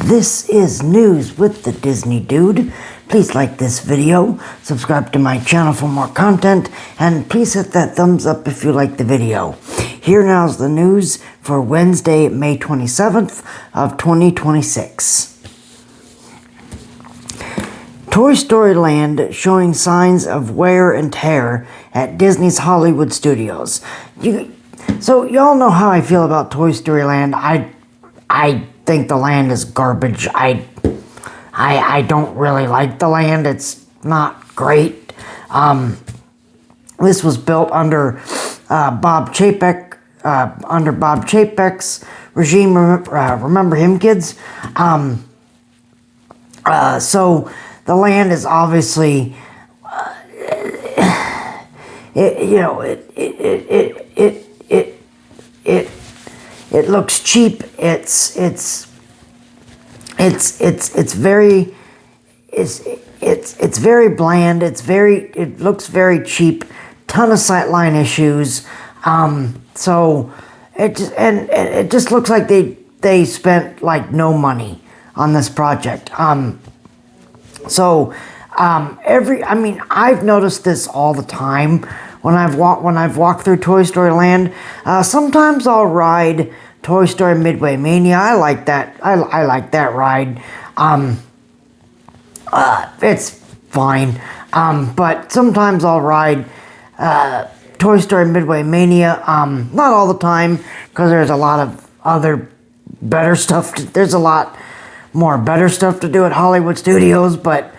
This is News with the Disney Dude. Please like this video, subscribe to my channel for more content, and please hit that thumbs up if you like the video. Here now's the news for Wednesday, May 27th of 2026. Toy Story Land showing signs of wear and tear at Disney's Hollywood Studios. So y'all know how I feel about Toy Story Land. I think the land is garbage. I don't really like the land. It's not great. This was built under Bob Chapek's regime. Remember him, kids? So the land is obviously, it looks cheap. It's very bland. It looks very cheap. Ton of sightline issues. So it just looks like they spent like no money on this project. I've noticed this all the time when I've walked through Toy Story Land. Sometimes I'll ride Toy Story Midway Mania. I like that. I like that ride. It's fine. But sometimes I'll ride Toy Story Midway Mania. Not all the time, because there's a lot of other better stuff. There's a lot more better stuff to do at Hollywood Studios, but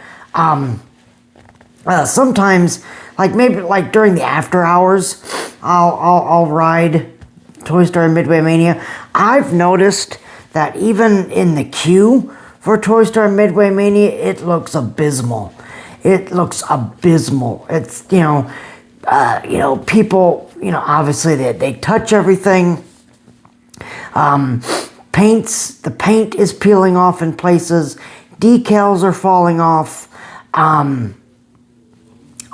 sometimes, maybe during the after hours, I'll ride Toy Story Midway Mania. I've noticed that even in the queue for Toy Story Midway Mania, it looks abysmal. It looks abysmal. It's people, obviously they touch everything. The paint is peeling off in places. Decals are falling off.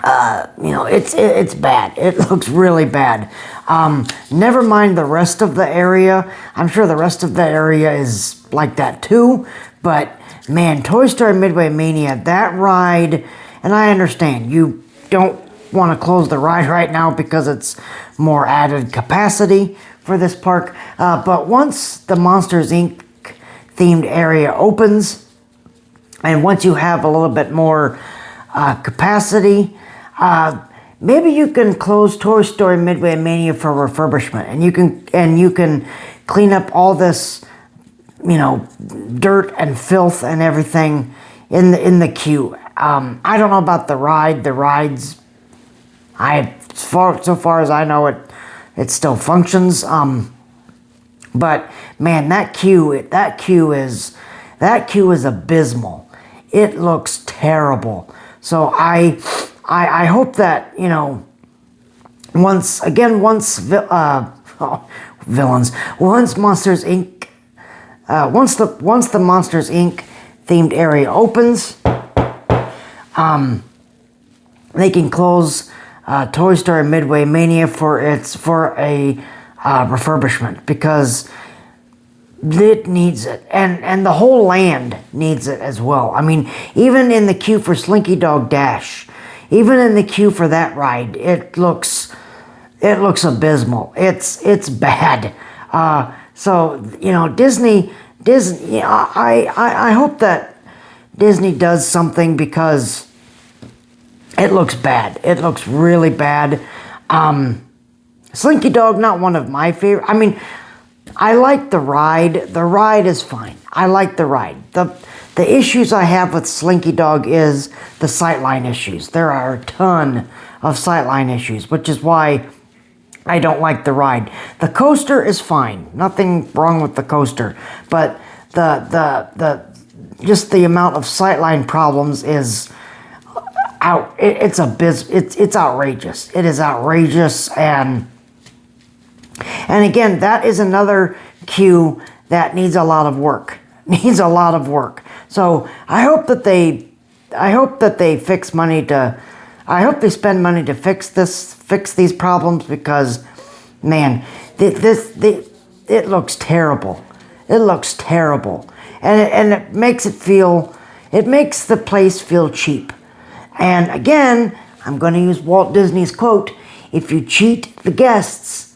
It's bad. It looks really bad. Never mind the rest of the area. I'm sure the rest of the area is like that too. But man, Toy Story Midway Mania, that ride, and I understand you don't want to close the ride right now because it's more added capacity for this park. But once the Monsters, Inc. themed area opens, and once you have a little bit more capacity, maybe you can close Toy Story Midway Mania for refurbishment, and you can clean up all this, dirt and filth and everything in the queue. I don't know about the ride. The rides, so far as I know, it still functions. But man, that queue is abysmal. It looks terrible. So I hope that, once Monsters Inc. Once the Monsters Inc. themed area opens, they can close Toy Story Midway Mania for a refurbishment, because it needs it, and the whole land needs it as well. I mean, even in the queue for Slinky Dog Dash, even in the queue for that ride, it looks abysmal. It's bad. So Disney. I hope that Disney does something, because it looks bad. It looks really bad. Slinky Dog, not one of my favorite. I mean, I like the ride. The ride is fine. I like the ride. The issues I have with Slinky Dog is the sightline issues. There are a ton of sightline issues, which is why I don't like the ride. The coaster is fine. Nothing wrong with the coaster. But just the amount of sightline problems is it's outrageous. It is outrageous, and again, that is another queue that needs a lot of work. So I hope that they fix money to. I hope they spend money to fix these problems, because, man, it looks terrible. It looks terrible. And it makes the place feel cheap. And again, I'm going to use Walt Disney's quote, if you cheat the guests,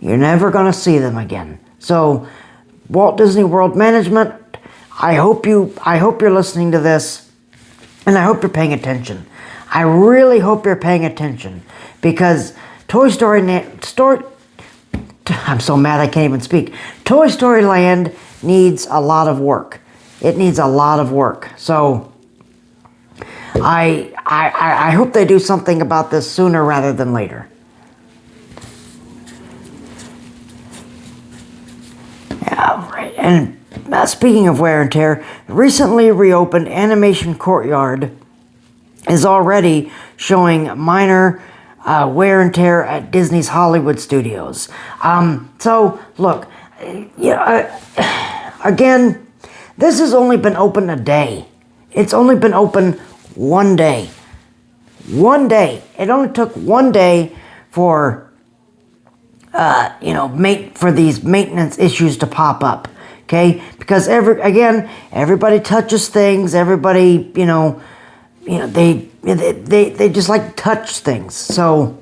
you're never going to see them again. So, Walt Disney World Management, I hope you're listening to this, and I hope you're paying attention. I really hope you're paying attention, because I'm so mad I can't even speak. Toy Story Land needs a lot of work. It needs a lot of work. So I hope they do something about this sooner rather than later. Yeah, right. And speaking of wear and tear, recently reopened Animation Courtyard is already showing minor wear and tear at Disney's Hollywood Studios. So, look, again, this has only been open a day. It's only been open one day. One day. It only took one day for, for these maintenance issues to pop up. Okay? Because, everybody touches things. Everybody, they just like to touch things. So,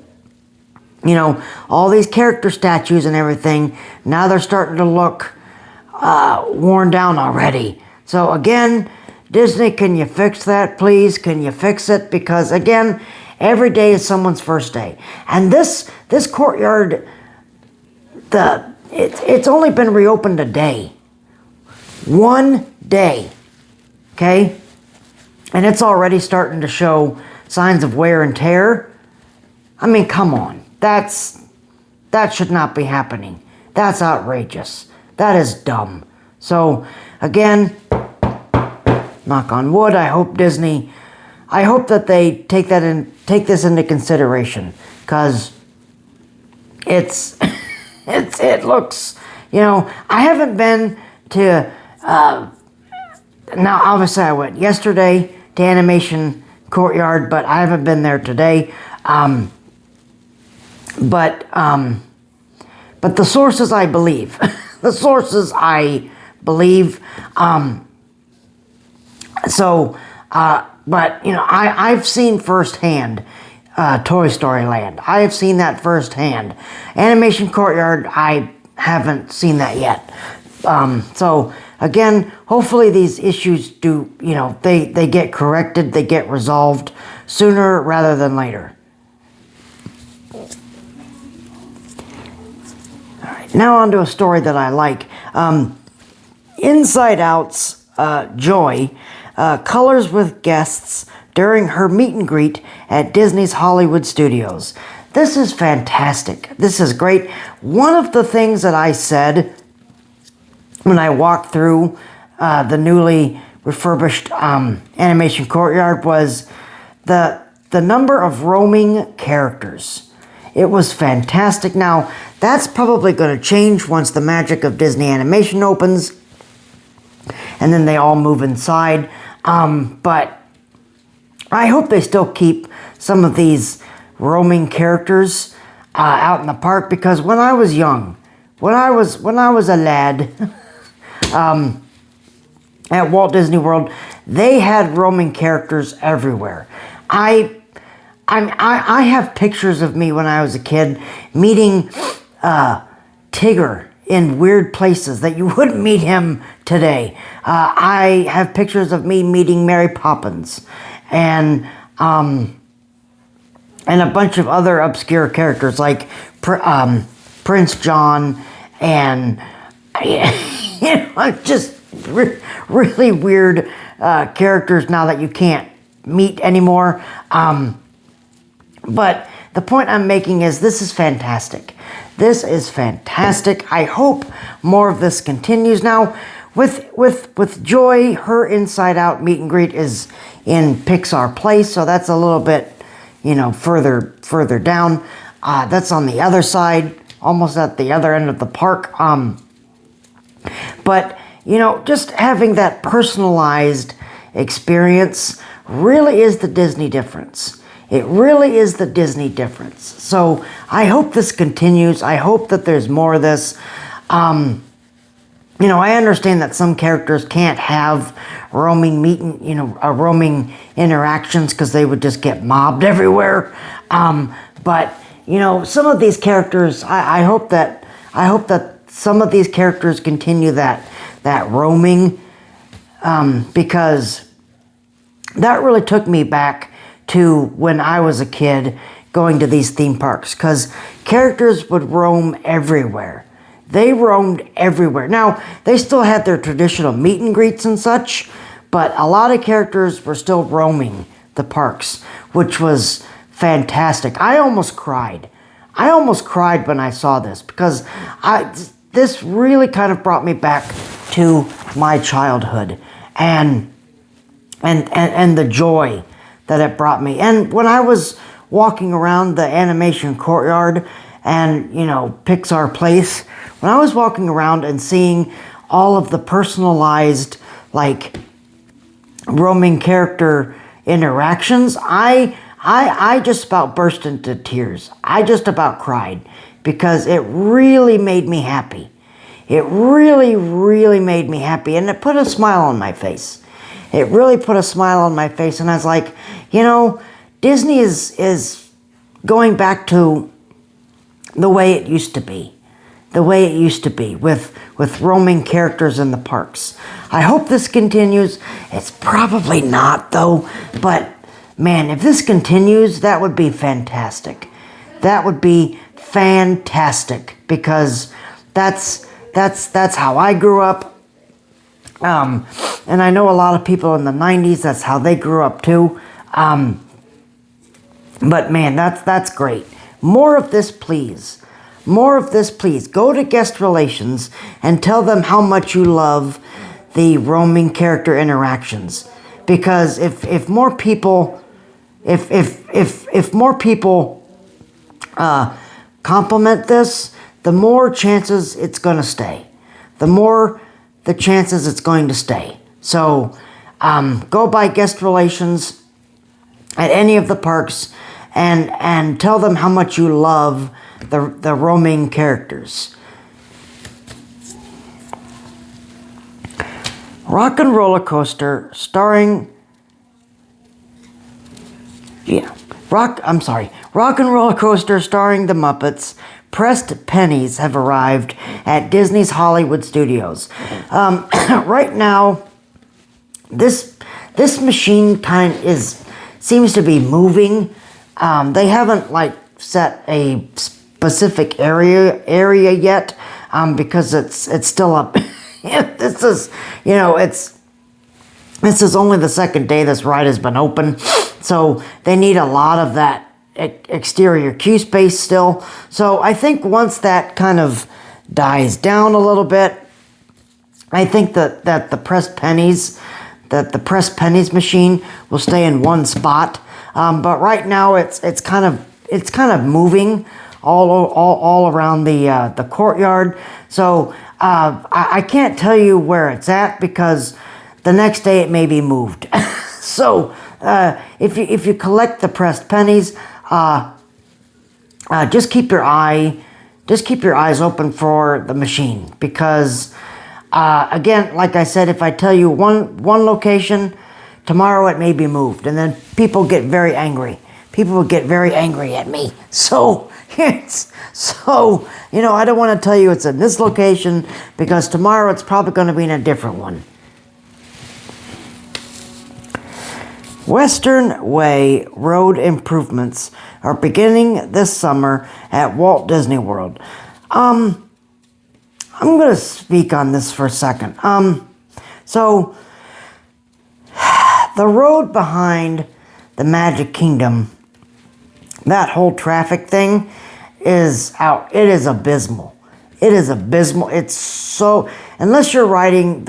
all these character statues and everything, now they're starting to look worn down already. So again, Disney, can you fix that, please? Can you fix it? Because again, every day is someone's first day. And this courtyard, it's only been reopened a day. One day. Okay? And it's already starting to show signs of wear and tear. I mean, come on. That should not be happening. That's outrageous. That is dumb. So, again, knock on wood, I hope that they take this into consideration, because it looks, I haven't been to, now obviously I went yesterday to Animation Courtyard, but I haven't been there today. But the sources I believe, but I've seen firsthand Toy Story Land. I have seen that firsthand. Animation Courtyard, I haven't seen that yet. So again, hopefully these issues do, they get corrected, they get resolved sooner rather than later. Now on to a story that I like. Inside Out's Joy colors with guests during her meet and greet at Disney's Hollywood Studios. This is fantastic. This is great. One of the things that I said when I walked through the newly refurbished Animation Courtyard was the number of roaming characters. It was fantastic. Now, that's probably going to change once the magic of Disney Animation opens, and then they all move inside. But I hope they still keep some of these roaming characters out in the park, because when I was young, when I was a lad at Walt Disney World, they had roaming characters everywhere. I have pictures of me when I was a kid meeting Tigger in weird places that you wouldn't meet him today. I have pictures of me meeting Mary Poppins and a bunch of other obscure characters like Prince John and just really weird characters now that you can't meet anymore. But the point I'm making is this is fantastic. This is fantastic. I hope more of this continues. Now, with Joy, her Inside Out meet and greet is in Pixar Place, so that's a little bit, further down. That's on the other side, almost at the other end of the park. But, just having that personalized experience really is the Disney difference. It really is the Disney difference. So I hope this continues. I hope that there's more of this. I understand that some characters can't have roaming roaming interactions because they would just get mobbed everywhere. But some of these characters, I hope that some of these characters continue that roaming, because that really took me back to when I was a kid going to these theme parks, because characters would roam everywhere. They roamed everywhere. Now, they still had their traditional meet and greets and such, but a lot of characters were still roaming the parks, which was fantastic. I almost cried. I almost cried when I saw this, because this really kind of brought me back to my childhood and the joy that it brought me. And when I was walking around the animation courtyard and, Pixar Place, when I was walking around and seeing all of the personalized, roaming character interactions, I just about burst into tears. I just about cried, because it really made me happy. It really, really made me happy, and it put a smile on my face. It really put a smile on my face, and I was like, Disney is going back to the way it used to be. The way it used to be with roaming characters in the parks. I hope this continues. It's probably not, though, but man, if this continues, that would be fantastic. That would be fantastic, because that's how I grew up. And I know a lot of people in the 90s, that's how they grew up too. But man, that's great. More of this, please. More of this, please. Go to guest relations and tell them how much you love the roaming character interactions. Because if more people compliment this, the more chances it's going to stay. The more the chances it's going to stay. So go by guest relations at any of the parks and tell them how much you love the roaming characters. Rock and Roller Coaster starring... Rock and Roller Coaster starring the Muppets. Pressed pennies have arrived at Disney's Hollywood Studios. Right now, this machine seems to be moving. They haven't set a specific area yet, because it's still up. This is only the second day this ride has been open, so they need a lot of that exterior queue space still. So I think once that kind of dies down a little bit, I think that the pressed pennies machine will stay in one spot. But right now it's kind of moving all around the courtyard. So I can't tell you where it's at, because the next day it may be moved. So if you collect the pressed pennies, just keep your eyes open for the machine, because again, like I said, if I tell you one location, tomorrow it may be moved, and then people get very angry. People will get very angry at me. So I don't want to tell you it's in this location, because tomorrow it's probably going to be in a different one. Western Way road improvements are beginning this summer at Walt Disney World. I'm going to speak on this for a second. So the road behind the Magic Kingdom, that whole traffic thing is out. It is abysmal. It is abysmal. It's so, unless you're riding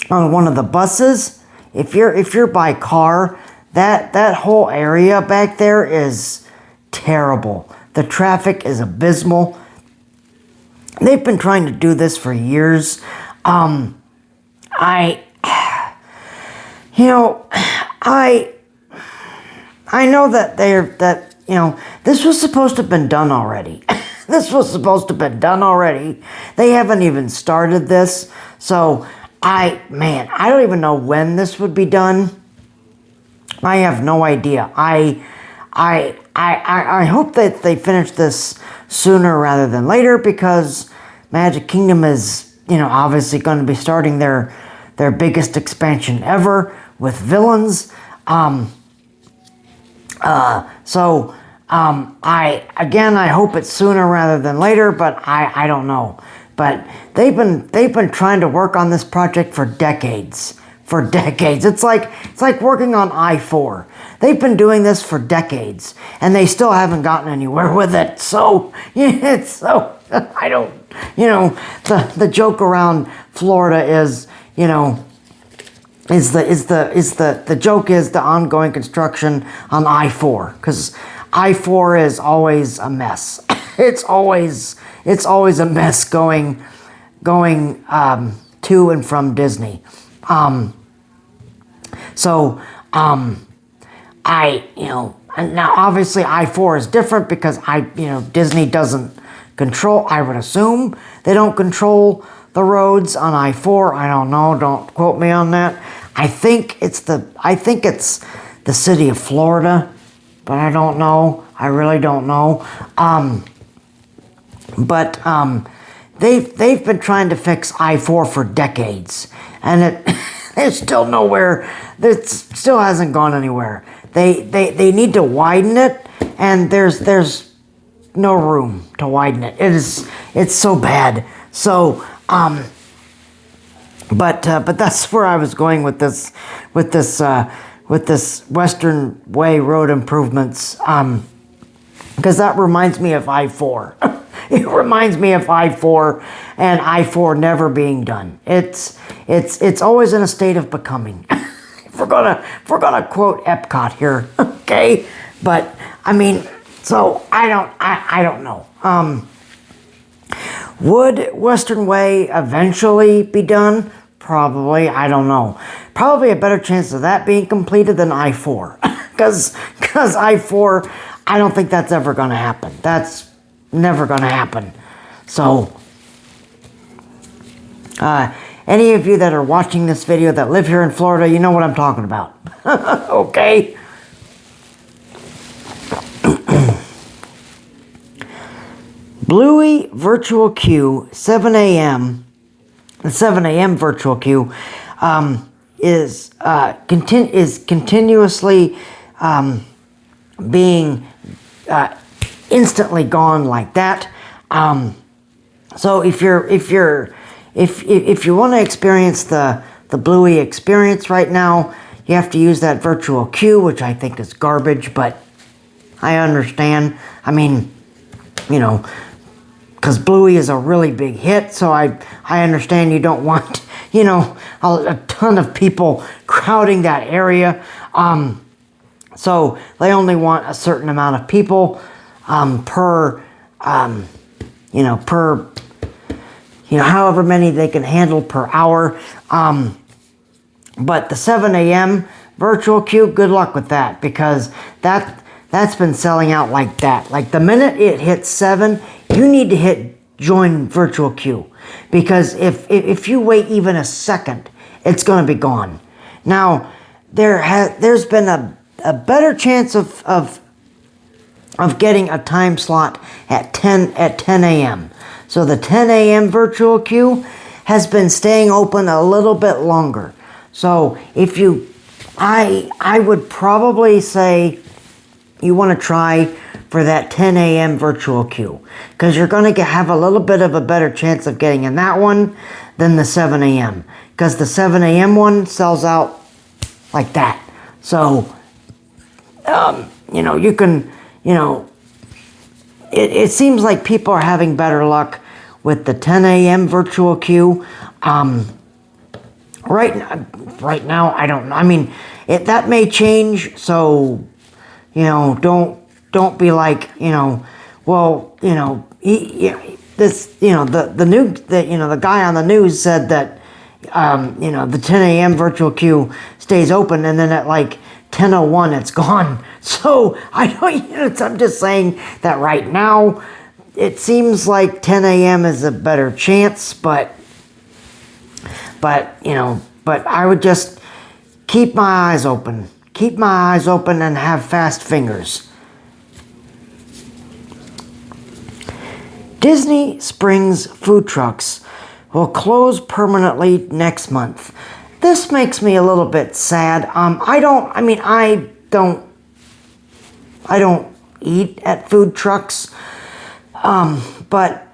on one of the buses, if you're by car, that whole area back there is terrible. The traffic is abysmal. They've been trying to do this for years. I know that this was supposed to have been done already. This was supposed to have been done already. They haven't even started this. So, I don't even know when this would be done. I have no idea. I hope that they finish this sooner rather than later, because Magic Kingdom is, obviously going to be starting their biggest expansion ever with villains. I hope it's sooner rather than later, but I don't know. But they've been trying to work on this project for decades. For decades. It's like working on I-4. They've been doing this for decades, and they still haven't gotten anywhere with it. So, I don't, the joke around Florida is, the joke is the ongoing construction on I-4, because I-4 is always a mess. It's always a mess going to and from Disney. Now obviously I-4 is different because Disney doesn't control, I would assume they don't control the roads on I-4. I don't know, don't quote me on that. I think it's the city of Florida, but I don't know. I really don't know. They've been trying to fix I-4 for decades, and there's still nowhere. It still hasn't gone anywhere. They need to widen it, and there's no room to widen it. It's so bad. So but that's where I was going with this Western Way road improvements. Because that reminds me of I-4. It reminds me of I-4 and I-4 never being done. It's always in a state of becoming. if we're gonna quote Epcot here, okay? But so I don't know. Would Western Way eventually be done? Probably. I don't know. Probably a better chance of that being completed than I-4, because I-4. I don't think that's ever going to happen. That's never going to happen. So, any of you that are watching this video that live here in Florida, you know what I'm talking about. Okay? Bluey virtual queue, 7 a.m. The 7 a.m. virtual queue is continuously being instantly gone like that. So if you want to experience the Bluey experience right now, you have to use that virtual queue, which I think is garbage, but I understand. Because Bluey is a really big hit, so I understand you don't want, a ton of people crowding that area. So they only want a certain amount of people per however many they can handle per hour. But the 7 a.m. virtual queue, good luck with that, because that's been selling out like that. Like the minute it hits 7, you need to hit join virtual queue, because if you wait even a second, it's going to be gone. Now there's been a better chance of getting a time slot at 10 a.m. So the 10 a.m. virtual queue has been staying open a little bit longer. So I would probably say you want to try for that 10 a.m. virtual queue, because you're going to have a little bit of a better chance of getting in that one than the 7 a.m. because the 7 a.m. one sells out like that. So you can, it seems like people are having better luck with the 10 a.m. virtual queue. Right now, I don't know. That may change, so, don't be like, the guy on the news said that, the 10 a.m. virtual queue stays open, and then at like 10:01 it's gone. So I'm just saying that right now it seems like 10 a.m. is a better chance, but I would just keep my eyes open. Keep my eyes open and have fast fingers. Disney Springs food trucks will close permanently next month. This makes me a little bit sad. I don't eat at food trucks. But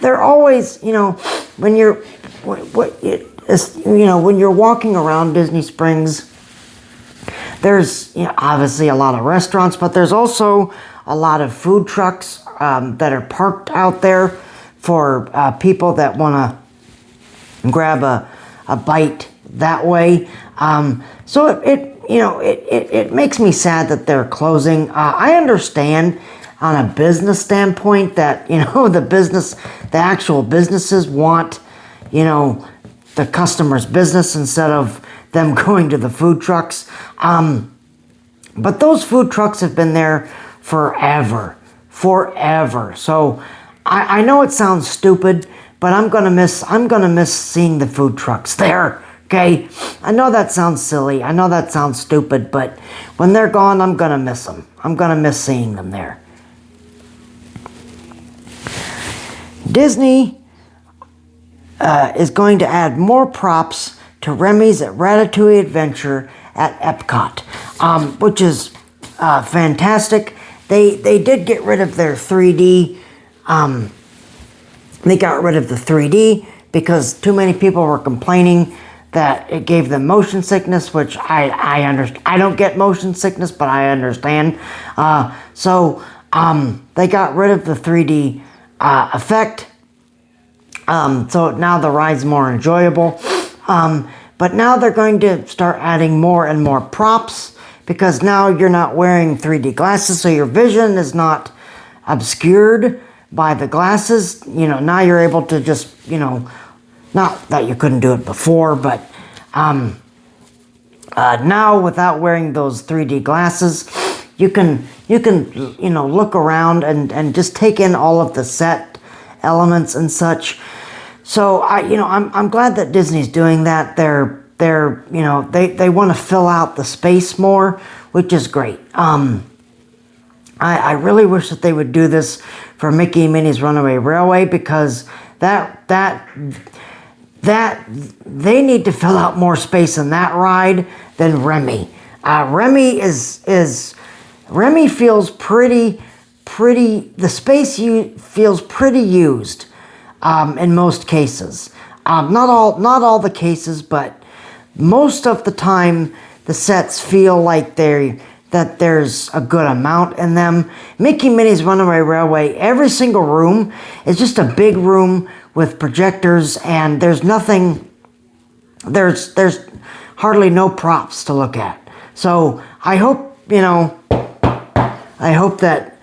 they're always, when you're when you're walking around Disney Springs, there's obviously a lot of restaurants, but there's also a lot of food trucks that are parked out there for people that want to grab a bite that way. So it makes me sad that they're closing. I understand on a business standpoint that the actual businesses want the customer's business instead of them going to the food trucks. But those food trucks have been there forever. So I know it sounds stupid, but I'm gonna miss seeing the food trucks there. Okay, I know that sounds silly. I know that sounds stupid, but when they're gone, I'm gonna miss them. I'm gonna miss seeing them there. Disney is going to add more props to Remy's Ratatouille Adventure at Epcot, which is fantastic. They did get rid of their 3D. They got rid of the 3D because too many people were complaining that it gave them motion sickness, which I understand. I don't get motion sickness, but I understand. So they got rid of the 3D effect. So now the ride's more enjoyable. But now they're going to start adding more and more props because now you're not wearing 3D glasses, so your vision is not obscured by the glasses. Now you're able to just, not that you couldn't do it before, but now without wearing those 3D glasses, you can look around and just take in all of the set elements and such. So I'm glad that Disney's doing that. They want to fill out the space more, which is great. I really wish that they would do this for Mickey and Minnie's Runaway Railway because that they need to fill out more space in that ride than Remy. Remy feels pretty. The space feels pretty used in most cases. Not all the cases, but most of the time the sets feel like that there's a good amount in them. Mickey and Minnie's Runaway Railway, every single room is just a big room with projectors, and there's hardly no props to look at. So I hope that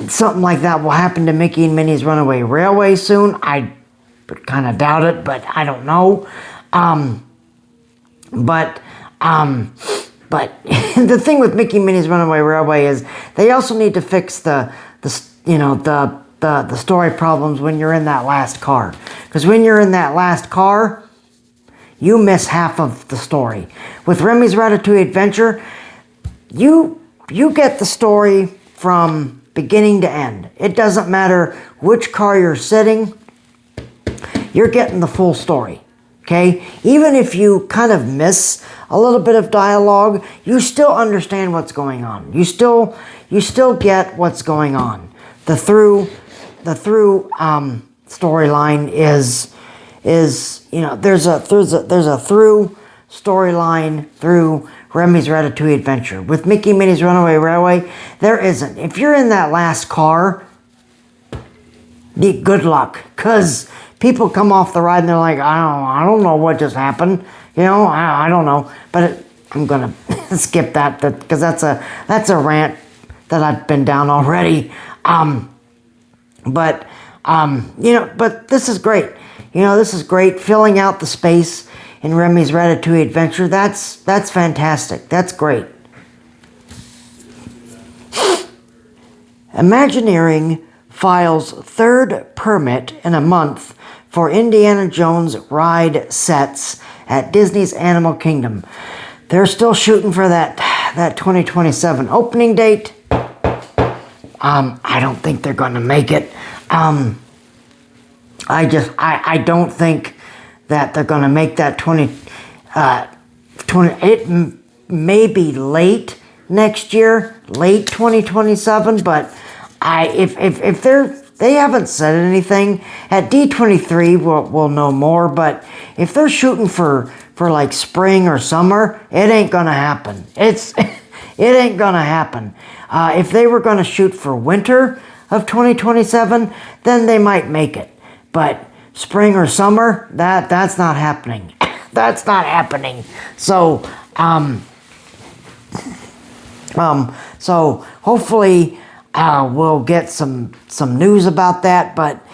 something like that will happen to Mickey and Minnie's Runaway Railway soon. I kind of doubt it, but I don't know. But the thing with Mickey and Minnie's Runaway Railway is they also need to fix the story problems when you're in that last car. Because when you're in that last car, you miss half of the story. With Remy's Ratatouille Adventure, you get the story from beginning to end. It doesn't matter which car you're sitting, you're getting the full story. Okay? Even if you kind of miss a little bit of dialogue, you still understand what's going on. You still get what's going on. The through storyline is there's a through storyline through Remy's Ratatouille Adventure. With Mickey and Minnie's Runaway Railway, there isn't. If you're in that last car, good luck, because people come off the ride and they're like, I don't know what just happened. I don't know. But I'm gonna skip that because that's a rant that I've been down already. But this is great. This is great. Filling out the space in Remy's Ratatouille Adventure. That's fantastic. That's great. Imagineering files third permit in a month for Indiana Jones ride sets at Disney's Animal Kingdom. They're still shooting for that 2027 opening date. I don't think they're going to make it. I don't think that they're going to make that 20. It may be late next year, late 2027. But if they haven't said anything at D23, we'll know more. But if they're shooting for like spring or summer, it ain't gonna happen. It ain't gonna happen. If they were gonna shoot for winter of 2027, then they might make it. But spring or summer, that's not happening. That's not happening. So so hopefully we'll get some news about that. But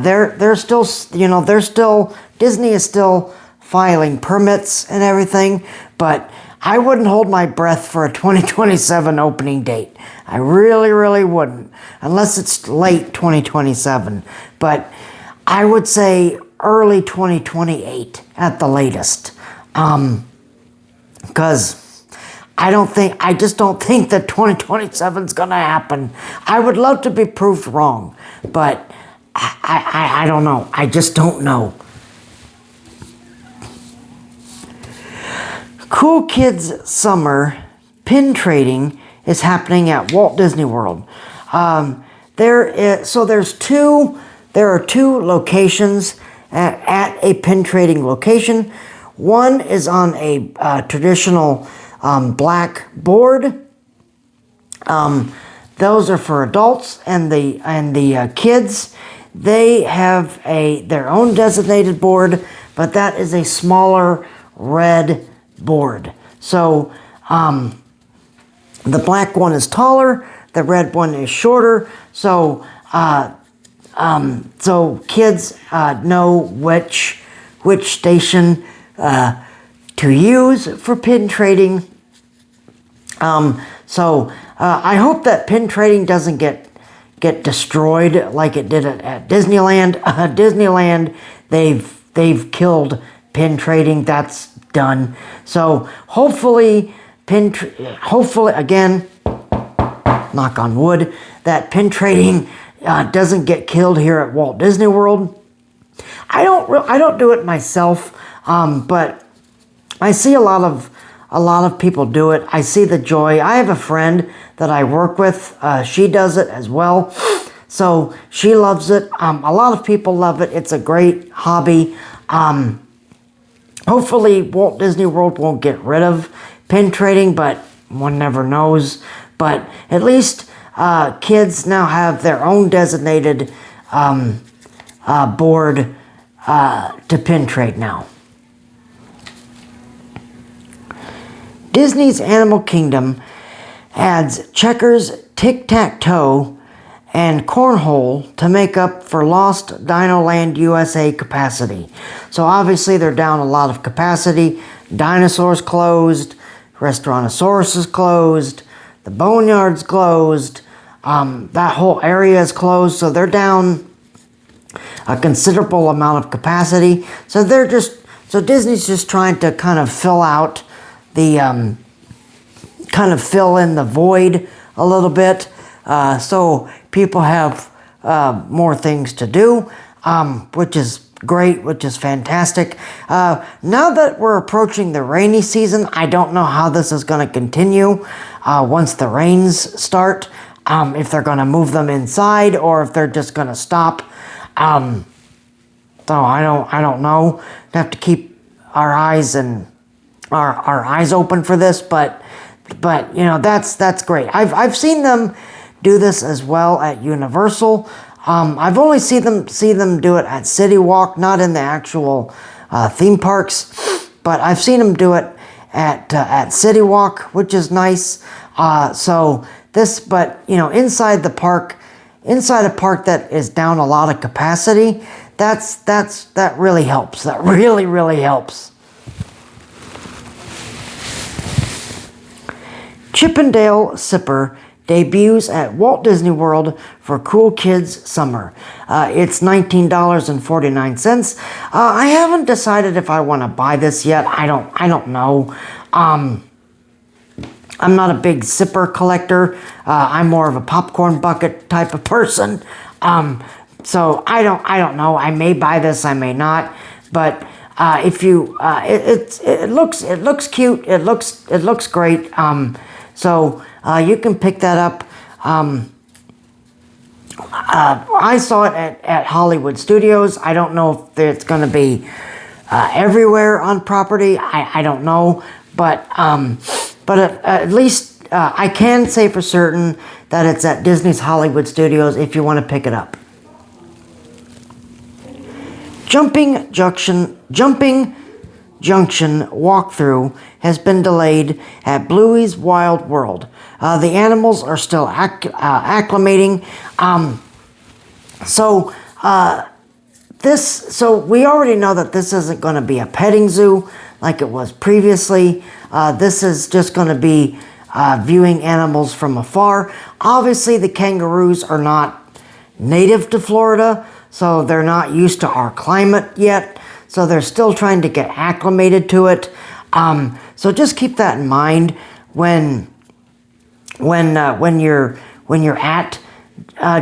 they're still, Disney is still filing permits and everything. But I wouldn't hold my breath for a 2027 opening date. I really, really wouldn't, unless it's late 2027. But I would say early 2028 at the latest. Because I just don't think that 2027 is going to happen. I would love to be proved wrong, but I don't know. I just don't know. Cool Kids Summer pin trading is happening at Walt Disney World. There are two locations at a pin trading location. One is on a traditional black board. Those are for adults, and the kids, they have their own designated board, but that is a smaller red board. So the black one is taller, the red one is shorter. So kids know which station to use for pin trading. I hope that pin trading doesn't get destroyed like it did at Disneyland. Disneyland, they've killed pin trading. That's done. So hopefully again, knock on wood, that pin trading doesn't get killed here at Walt Disney World. I don't do it myself, but I see a lot of people do it. I see the joy. I have a friend that I work with. She does it as well. So she loves it. A lot of people love it. It's a great hobby. Hopefully Walt Disney World won't get rid of pin trading, but one never knows. But at least kids now have their own designated board to pin trade now. Disney's Animal Kingdom adds checkers, tic-tac-toe, and cornhole to make up for lost Dinoland USA capacity. So obviously they're down a lot of capacity. Dinosaurs closed, Restaurantosaurus is closed, the Boneyard's closed, that whole area is closed, so they're down a considerable amount of capacity. So Disney's just trying to kind of fill out fill in the void a little bit, so people have more things to do, which is great, which is fantastic. Now that we're approaching the rainy season, I don't know how this is going to continue once the rains start, if they're going to move them inside or if they're just going to stop. So I don't know. We have to keep our eyes open for this, but that's great. I've seen them do this as well at Universal. I've only seen them do it at City Walk, not in the actual theme parks, but I've seen them do it at City Walk, which is nice. Inside a park that is down a lot of capacity, that really helps. That really, really helps. Chippendale Sipper debuts at Walt Disney World for Cool Kids Summer. It's $19.49. I haven't decided if I want to buy this yet. I don't know. I'm not a big zipper collector. I'm more of a popcorn bucket type of person. So I don't know. I may buy this, I may not. But if you, it looks cute. It looks great. So you can pick that up. I saw it at Hollywood Studios. I don't know if it's going to be everywhere on property. I don't know, but at least I can say for certain that it's at Disney's Hollywood Studios if you want to pick it up. Jumping Junction walkthrough has been delayed at Bluey's Wild World. The animals are still acclimating. So we already know that this isn't going to be a petting zoo like it was previously. This is just going to be viewing animals from afar. Obviously, the kangaroos are not native to Florida, so they're not used to our climate yet. So they're still trying to get acclimated to it. So just keep that in mind when you're at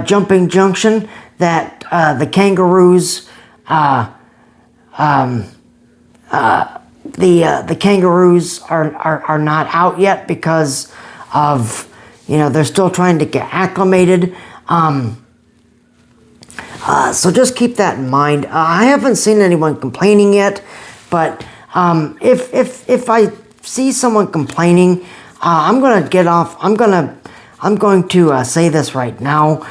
Jumping Junction, that the kangaroos the kangaroos are not out yet because of, they're still trying to get acclimated. So just keep that in mind. I haven't seen anyone complaining yet, but if I see someone complaining, I'm going to get off. I'm going to say this right now.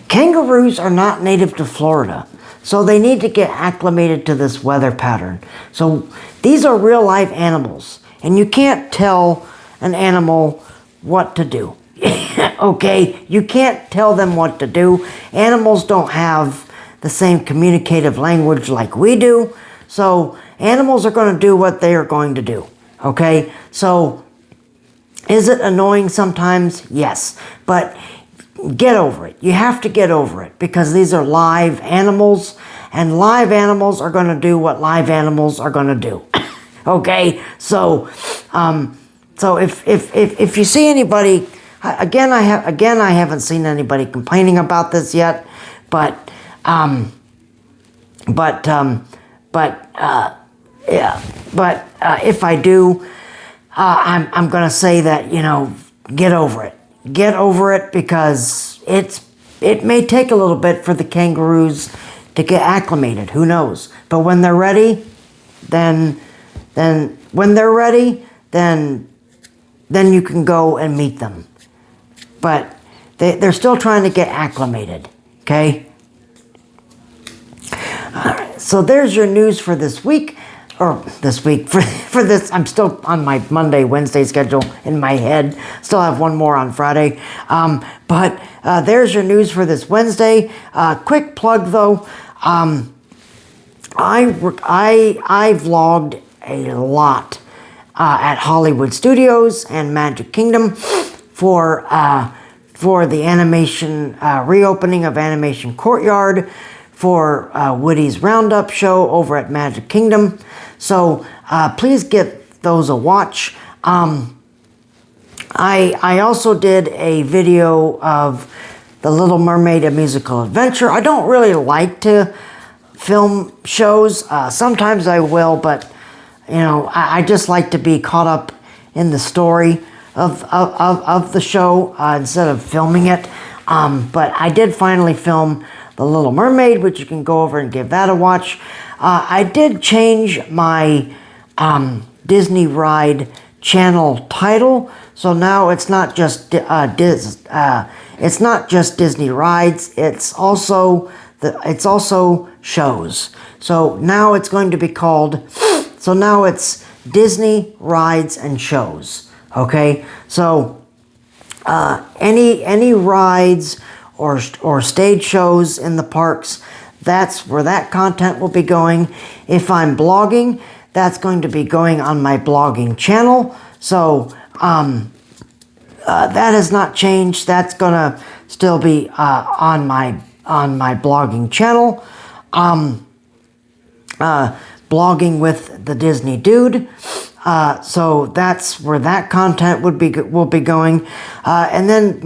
Kangaroos are not native to Florida, so they need to get acclimated to this weather pattern. So these are real life animals, and you can't tell an animal what to do. Okay, you can't tell them what to do. Animals don't have the same communicative language like we do, so animals are going to do what they are going to do. Okay, so is it annoying sometimes? Yes, but get over it. You have to get over it because these are live animals, and live animals are going to do what live animals are going to do. Okay, so if you see anybody, again I haven't seen anybody complaining about this yet, but if I do, I'm going to say that, get over it. Get over it because it may take a little bit for the kangaroos to get acclimated. Who knows? But when they're ready, then you can go and meet them. But they're still trying to get acclimated. Okay? All right. So there's your news for this week. Or this week, for this, I'm still on my Monday, Wednesday schedule in my head. Still have one more on Friday. But there's your news for this Wednesday. Quick plug though, I vlogged a lot at Hollywood Studios and Magic Kingdom for the animation reopening of Animation Courtyard, for Woody's Roundup show over at Magic Kingdom. So please give those a watch. I also did a video of The Little Mermaid: A Musical Adventure. I don't really like to film shows. Sometimes I will, but I just like to be caught up in the story of the show instead of filming it. But I did finally film The Little Mermaid, which you can go over and give that a watch. I did change my Disney Ride channel title, so now it's not just Disney Rides. It's also shows. So now it's going to be called. So now it's Disney Rides and Shows. Okay, so any rides or stage shows in the parks, that's where that content will be going. If I'm blogging, that's going to be going on my blogging channel. So that has not changed. That's gonna still be on my blogging channel. Blogging with the Disney Dude. So that's where that content will be going. And then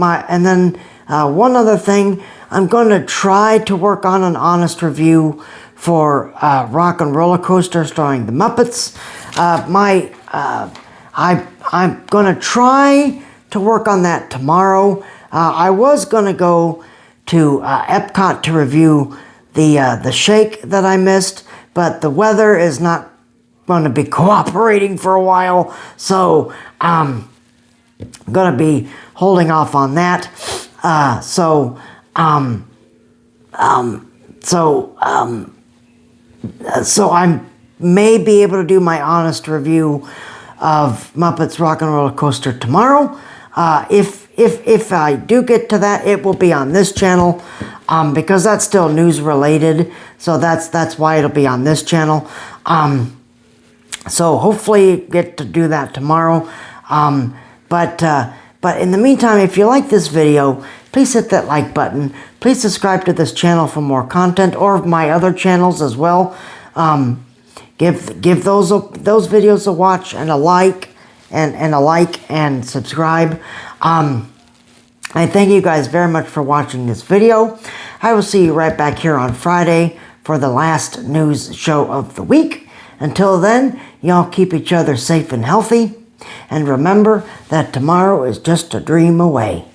one other thing, I'm going to try to work on an honest review for Rock and Roller Coaster starring the Muppets. I'm going to try to work on that tomorrow. I was going to go to Epcot to review the shake that I missed, but the weather is not going to be cooperating for a while, so I'm going to be holding off on that. So I may be able to do my honest review of Muppets Rock and Roller Coaster tomorrow. If I do get to that, it will be on this channel, because that's still news related. So that's why it'll be on this channel. So hopefully get to do that tomorrow. But in the meantime, if you like this video, please hit that like button. Please subscribe to this channel for more content, or my other channels as well. Give those videos a watch and a like, and subscribe. I thank you guys very much for watching this video. I will see you right back here on Friday for the last news show of the week. Until then, y'all keep each other safe and healthy. And remember that tomorrow is just a dream away.